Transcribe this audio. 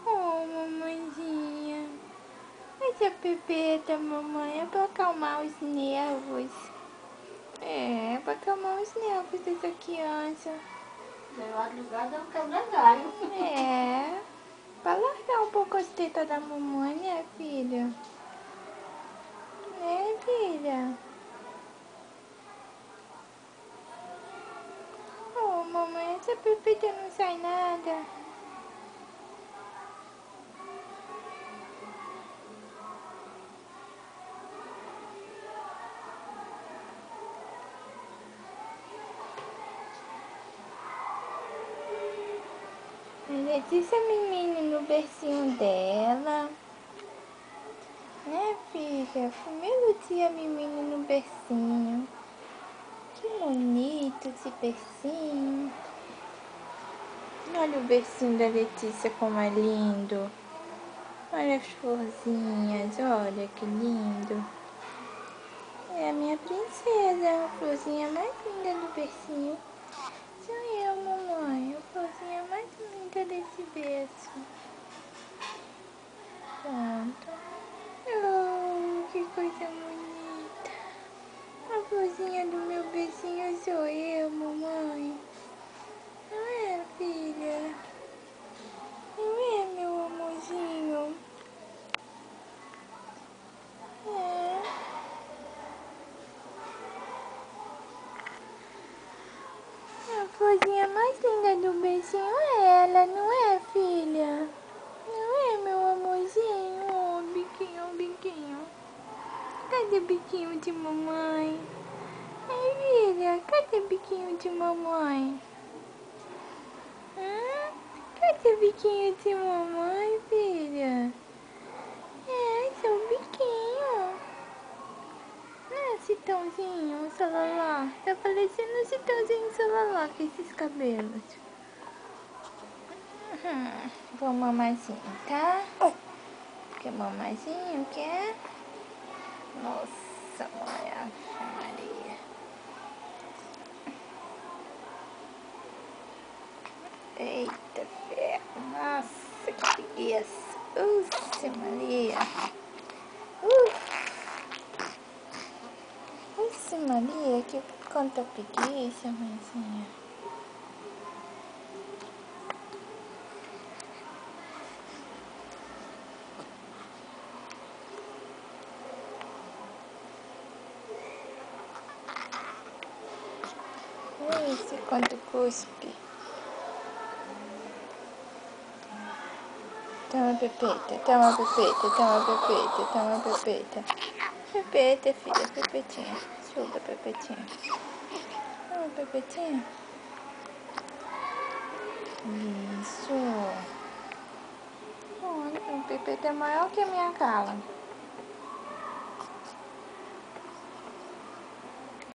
Oh, mamãezinha. Essa pepeta, mamãe, é pra acalmar os nervos. É pra acalmar os nervos dessa criança. Tem madrugada é um quebra-galho. É, pra largar um pouco as tetas da mamãe, né, filha? Né, filha? Oh, mamãe, essa pepita não sai nada. A Letícia menino no bercinho dela. Né, filha? Primeiro dia menino no bercinho. Que bonito esse bercinho. Olha o bercinho da Letícia como é lindo. Olha as florzinhas, olha que lindo. É a minha princesa, a florzinha mais linda do bercinho. Sou eu, mamãe, a florzinha mais linda desse berço. Pronto. Oh, que coisa bonita. A florzinha do meu bercinho sou eu, mamãe. Não é, filha? Não é, meu amorzinho? É. A florzinha mais linda do bercinho é ela, não é, filha? Não é, meu amorzinho? Oh, biquinho, biquinho. Cadê biquinho de mamãe? Ai, filha, cadê biquinho de mamãe? Cadê biquinho de mamãe, filha? É, seu biquinho. Ah, Citãozinho, Salalá. Tá parecendo um Citãozinho Salalá com esses cabelos. Vou mamazinho, tá? Porque mamazinho quer? Nossa, mãe, Ave Maria. Eita, ferro. Nossa, que preguiça. Nossa, Maria. Nossa, Maria, que quanta preguiça, mãezinha. Esse quanto cuspe. Toma pepeta, toma pepeta, toma pepeta, toma pepeta. Pepeta, filha, pepetinha. Chupa, pepetinha. Toma, pepetinha. Isso. Olha, o pepeta é maior que a minha cala.